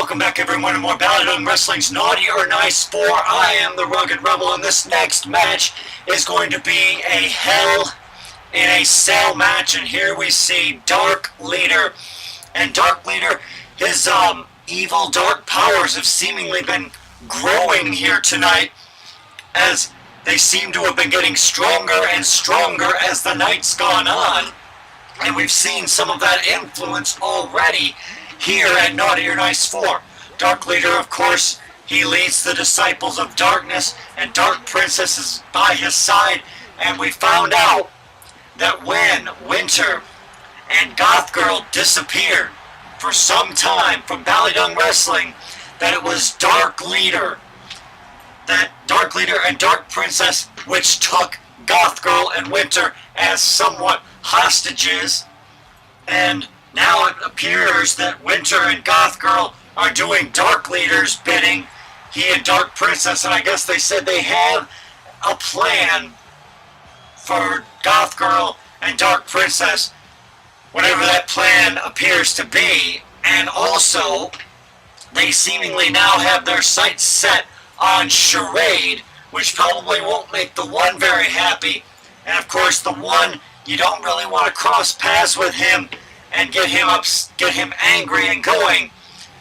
welcome back everyone to more BallyDung Wrestling's Naughty or Nice 4. I am the Rugged Rebel, and this next match is going to be a Hell in a Cell match. And here we see Dark Leader. And Dark Leader, his evil dark powers have seemingly been growing here tonight, as they seem to have been getting stronger and stronger as the night's gone on. And we've seen some of that influence already here at Naughty or Nice 4. Dark Leader, of course, he leads the Disciples of Darkness, and Dark Princess is by his side. And we found out that when Winter and Goth Girl disappeared for some time from BallyDung Wrestling, that it was Dark Leader and Dark Princess which took Goth Girl and Winter as somewhat hostages. And now it appears that Winter and Goth Girl are doing Dark Leader's bidding, he and Dark Princess, and I guess they said they have a plan for Goth Girl and Dark Princess, whatever that plan appears to be. And also, they seemingly now have their sights set on Charade, which probably won't make the One very happy. And of course, the One, you don't really want to cross paths with him and get him angry and going,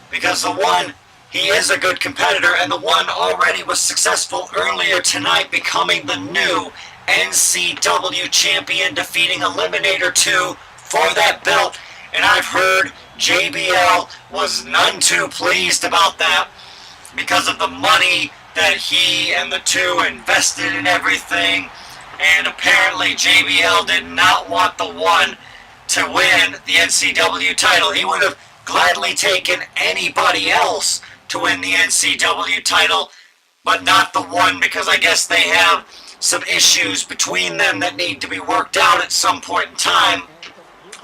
because the One, he is a good competitor, and the One already was successful earlier tonight, becoming the new NCW champion, defeating Eliminator 2 for that belt. And I've heard JBL was none too pleased about that because of the money that he and the two invested in everything. And apparently JBL did not want the One to win the NCW title. He would have gladly taken anybody else to win the NCW title, but not the One, because I guess they have some issues between them that need to be worked out at some point in time.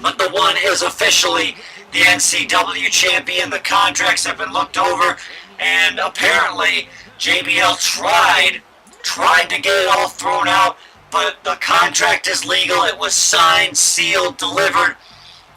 But the One is officially the NCW champion. The contracts have been looked over, and apparently JBL tried to get it all thrown out, but the contract is legal. It was signed, sealed, delivered,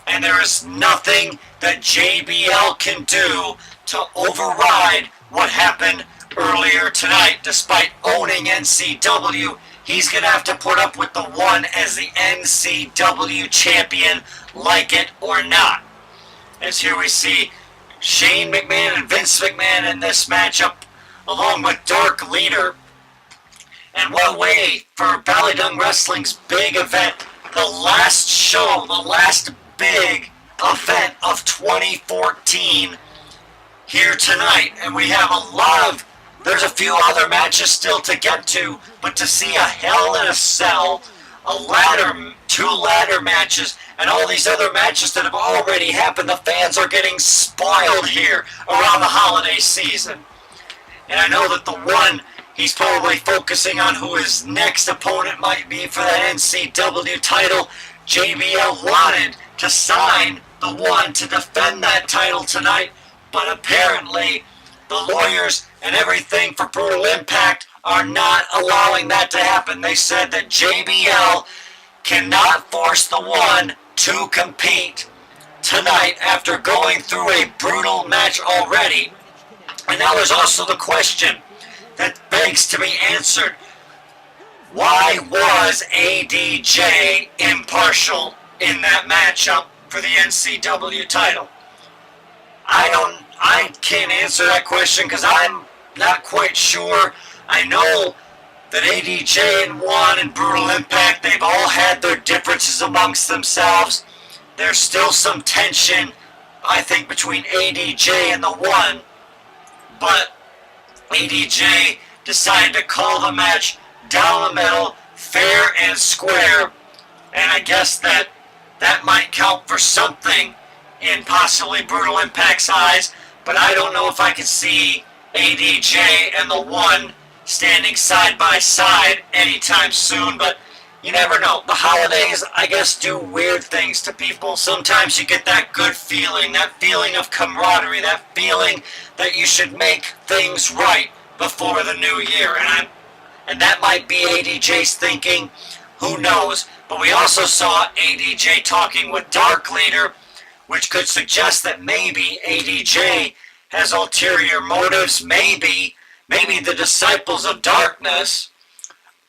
and there is nothing that JBL can do to override what happened earlier tonight. Despite owning NCW, he's going to have to put up with the One as the NCW champion, like it or not. As here we see Shane McMahon and Vince McMahon in this matchup, along with Dark Leader. And what a way for BallyDung Wrestling's big event, the last show, the last big event of 2014 here tonight. And we have there's a few other matches still to get to, but to see a Hell in a Cell, two ladder matches, and all these other matches that have already happened, the fans are getting spoiled here around the holiday season. And I know that the One, he's probably focusing on who his next opponent might be for that NCW title. JBL wanted to sign the One to defend that title tonight, but apparently the lawyers and everything for Brutal Impact are not allowing that to happen. They said that JBL cannot force the One to compete tonight after going through a brutal match already. And now there's also the question that begs to be answered. Why was ADJ impartial in that matchup for the NCW title? I can't answer that question because I'm not quite sure. I know that ADJ and One and Brutal Impact, they've all had their differences amongst themselves. There's still some tension, I think, between ADJ and the One, but ADJ decided to call the match down the middle, fair and square, and I guess that might count for something in possibly Brutal Impact's eyes, but I don't know if I can see ADJ and the One standing side by side anytime soon, but you never know. The holidays, I guess, do weird things to people. Sometimes you get that good feeling, that feeling of camaraderie, that feeling that you should make things right before the new year, and that might be ADJ's thinking. Who knows? But we also saw ADJ talking with Dark Leader, which could suggest that maybe ADJ has ulterior motives. Maybe the Disciples of Darkness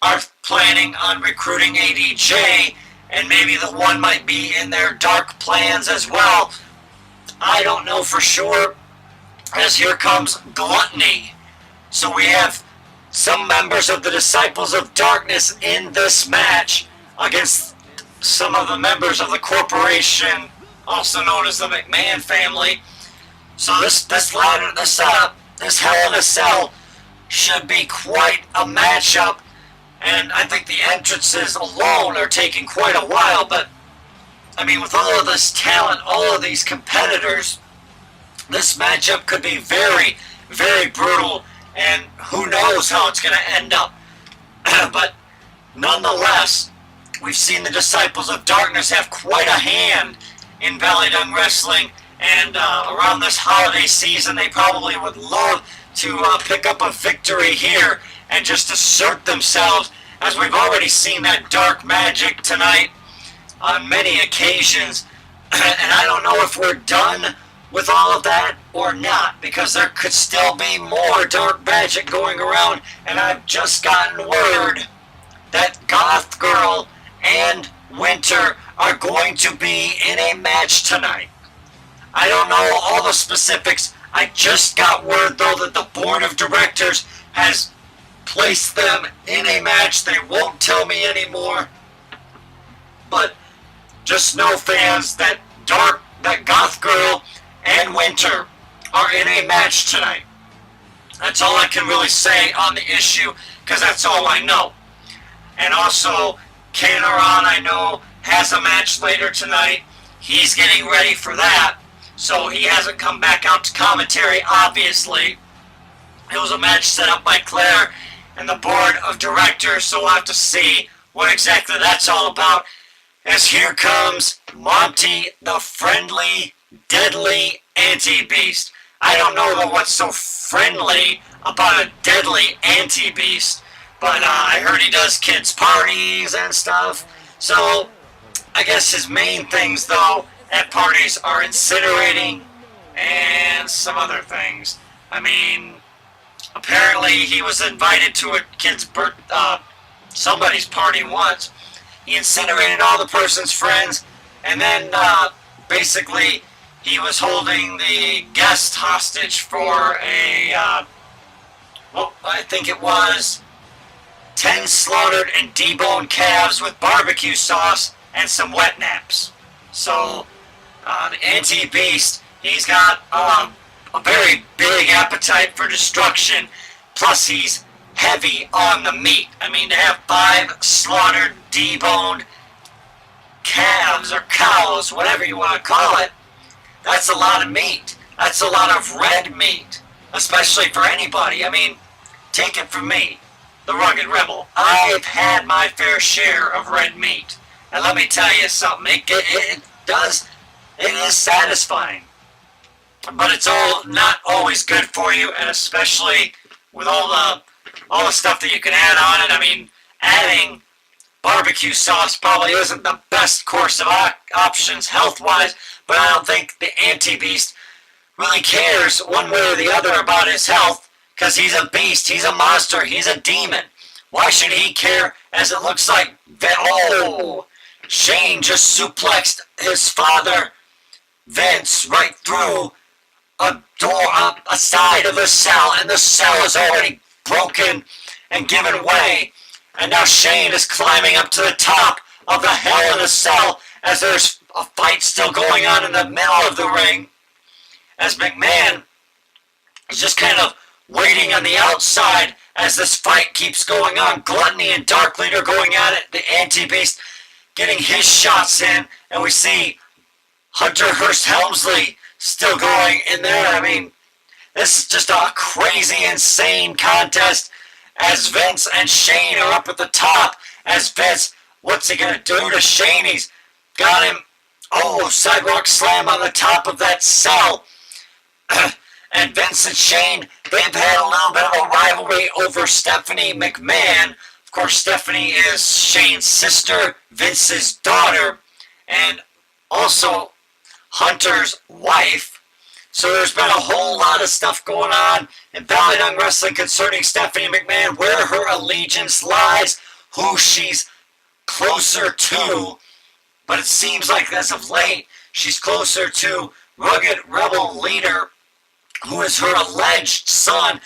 are planning on recruiting ADJ, and maybe the one might be in their dark plans as well. I don't know for sure, as here comes Gluttony. So we have some members of the Disciples of Darkness in this match against some of the members of the corporation, also known as the McMahon family. So this Hell in a Cell should be quite a matchup, and I think the entrances alone are taking quite a while, but I mean, with all of this talent, all of these competitors, this matchup could be very, very brutal, and who knows how it's going to end up. But nonetheless, we've seen the Disciples of Darkness have quite a hand in BallyDung Wrestling, and around this holiday season, they probably would love to pick up a victory here and just assert themselves, as we've already seen that dark magic tonight on many occasions. And I don't know if we're done with all of that or not, because there could still be more dark magic going around, and I've just gotten word that Goth Girl and Winter are going to be in a match tonight. I don't know all the specifics. I just got word, though, that the board of directors has placed them in a match. They won't tell me anymore, but just know, fans, that Goth Girl and Winter are in a match tonight. That's all I can really say on the issue, because that's all I know. And also, Canaron, I know, has a match later tonight. He's getting ready for that, so he hasn't come back out to commentary, obviously. It was a match set up by Claire and the board of directors, so we'll have to see what exactly that's all about. As here comes Monty, the friendly, deadly anti-beast. I don't know what's so friendly about a deadly anti-beast, but I heard he does kids' parties and stuff. So I guess his main things, though, at parties are incinerating and some other things. I mean, apparently he was invited to a kid's somebody's party once. He incinerated all the person's friends, and then basically he was holding the guest hostage for I think it was 10 slaughtered and deboned calves with barbecue sauce and some wet naps. So the anti-beast, he's got a very big appetite for destruction, plus he's heavy on the meat. I mean, to have 5 slaughtered, deboned calves or cows, whatever you want to call it, that's a lot of meat. That's a lot of red meat, especially for anybody. I mean, take it from me, the Rugged Rebel. I've had my fair share of red meat, and let me tell you something. It is satisfying, but it's all not always good for you, and especially with all the stuff that you can add on it. I mean, adding barbecue sauce probably isn't the best course of options health-wise, but I don't think the anti-beast really cares one way or the other about his health, because he's a beast, he's a monster, he's a demon. Why should he care, as it looks like Shane just suplexed his father, Vince, right through a door, a side of the cell, and the cell is already broken and given way. And now Shane is climbing up to the top of the Hell in a Cell, as there's a fight still going on in the middle of the ring, as McMahon is just kind of waiting on the outside as this fight keeps going on. Gluttony and Dark Leader going at it, the anti-beast getting his shots in, and we see Hunter Hearst Helmsley still going in there. I mean, this is just a crazy, insane contest, as Vince and Shane are up at the top. As Vince, what's he gonna do to Shane? He's got him, sidewalk slam on the top of that cell. And Vince and Shane, they've had a little bit of a rivalry over Stephanie McMahon. Of course, Stephanie is Shane's sister, Vince's daughter, and also Hunter's wife. So there's been a whole lot of stuff going on in BallyDung Wrestling concerning Stephanie McMahon, where her allegiance lies, who she's closer to. But it seems like as of late, she's closer to Rugged Rebel Leader, who is her alleged son.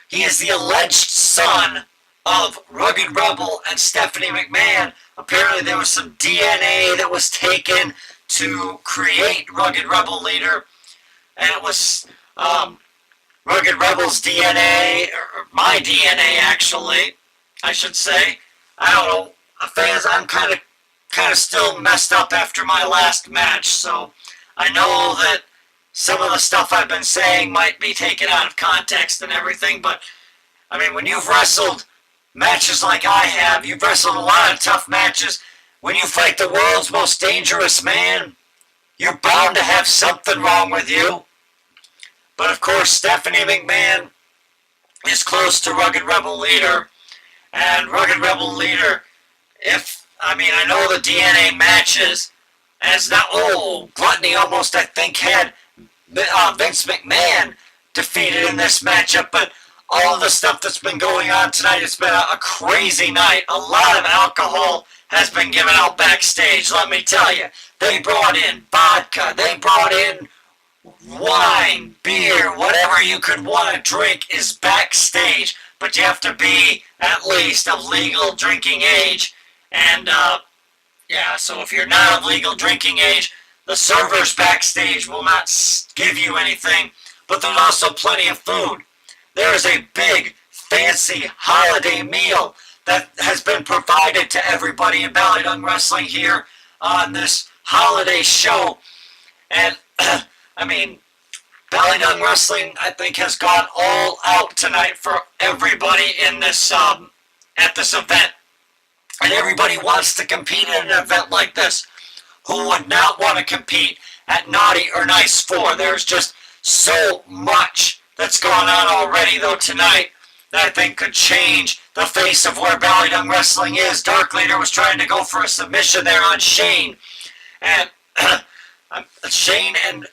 He is the alleged son of Rugged Rebel and Stephanie McMahon. Apparently there was some DNA that was taken to create Rugged Rebel Leader, and it was Rugged Rebel's DNA, or my DNA actually, I should say. I don't know, fans, I'm kind of still messed up after my last match, so I know that some of the stuff I've been saying might be taken out of context and everything, but I mean, when you've wrestled matches like I have, you've wrestled a lot of tough matches. When you fight the world's most dangerous man, you're bound to have something wrong with you. But of course, Stephanie McMahon is close to Rugged Rebel Leader, and Rugged Rebel Leader, I know the DNA matches, as now, Gluttony almost, I think, had Vince McMahon defeated in this matchup, but all of the stuff that's been going on tonight, it's been a crazy night. A lot of alcohol has been given out backstage, let me tell you. They brought in vodka, they brought in wine, beer, whatever you could want to drink is backstage, but you have to be at least of legal drinking age. And so if you're not of legal drinking age, the servers backstage will not give you anything, but there's also plenty of food. There is a big, fancy holiday meal that has been provided to everybody in BallyDung Wrestling here on this holiday show. And, BallyDung Wrestling, I think, has gone all out tonight for everybody in this, at this event. And everybody wants to compete in an event like this. Who would not want to compete at Naughty or Nice 4? There's just so much that's gone on already, though, tonight that I think could change the face of where BallyDung Wrestling is. Dark Leader was trying to go for a submission there on Shane. And Shane and,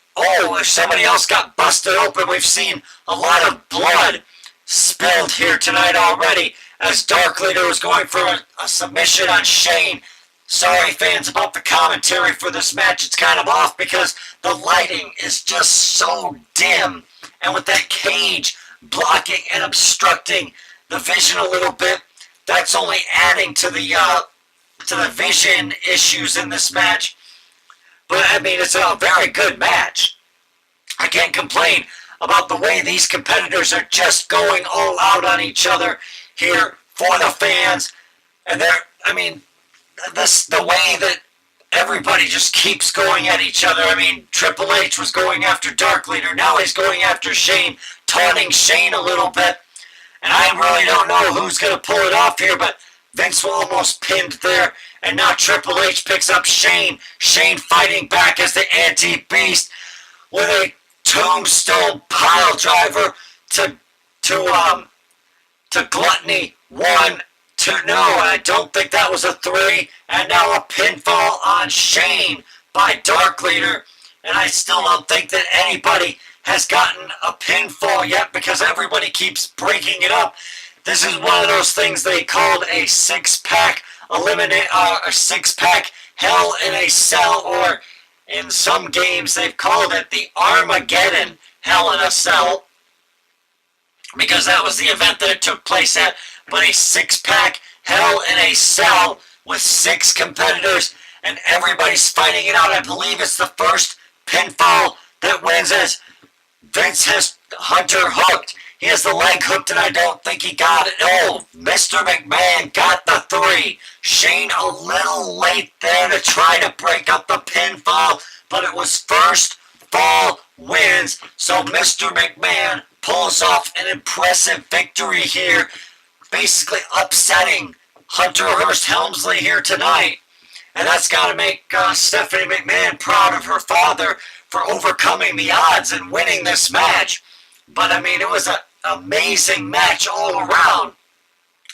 somebody else got busted open. We've seen a lot of blood spilled here tonight already as Dark Leader was going for a submission on Shane. Sorry, fans, about the commentary for this match. It's kind of off because the lighting is just so dim. And with that cage blocking and obstructing the vision a little bit, that's only adding to the vision issues in this match. But, it's a very good match. I can't complain about the way these competitors are just going all out on each other here for the fans. And the way that everybody just keeps going at each other. Triple H was going after Dark Leader. Now he's going after Shane, taunting Shane a little bit. And I really don't know who's going to pull it off here, but Vince was almost pinned there. And now Triple H picks up Shane. Shane fighting back as the anti-beast with a tombstone pile driver to Gluttony. 1, 2, no, I don't think that was a 3. And now a pinfall on Shane by Dark Leader. And I still don't think that anybody has gotten a pinfall yet because everybody keeps breaking it up. This is one of those things they called a six-pack a six-pack Hell in a Cell, or in some games they've called it the Armageddon Hell in a Cell, because that was the event that it took place at. But a six-pack Hell in a Cell with 6 competitors, and everybody's fighting it out. I believe it's the first pinfall that wins as Vince has Hunter hooked. He has the leg hooked, and I don't think he got it. Mr. McMahon got the 3. Shane a little late there to try to break up the pinfall, but it was first fall wins. So Mr. McMahon pulls off an impressive victory here, basically upsetting Hunter Hearst Helmsley here tonight. And that's got to make Stephanie McMahon proud of her father for overcoming the odds and winning this match. But, it was an amazing match all around.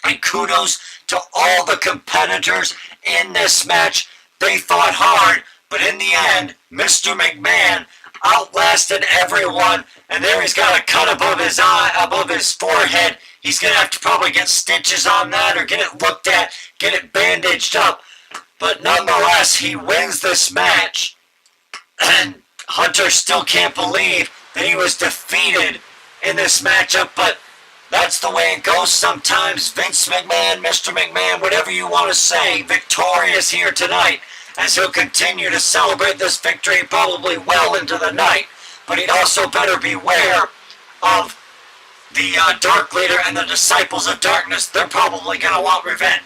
And kudos to all the competitors in this match. They fought hard, but in the end, Mr. McMahon outlasted everyone, and there he's got a cut above his eye, above his forehead. He's going to have to probably get stitches on that or get it looked at, get it bandaged up. But nonetheless, he wins this match, and Hunter still can't believe that he was defeated in this matchup, but that's the way it goes sometimes. Vince McMahon, Mr. McMahon, whatever you want to say, victorious here tonight, as he'll continue to celebrate this victory probably well into the night. But he'd also better beware of the Dark Leader and the Disciples of Darkness. They're probably going to want revenge.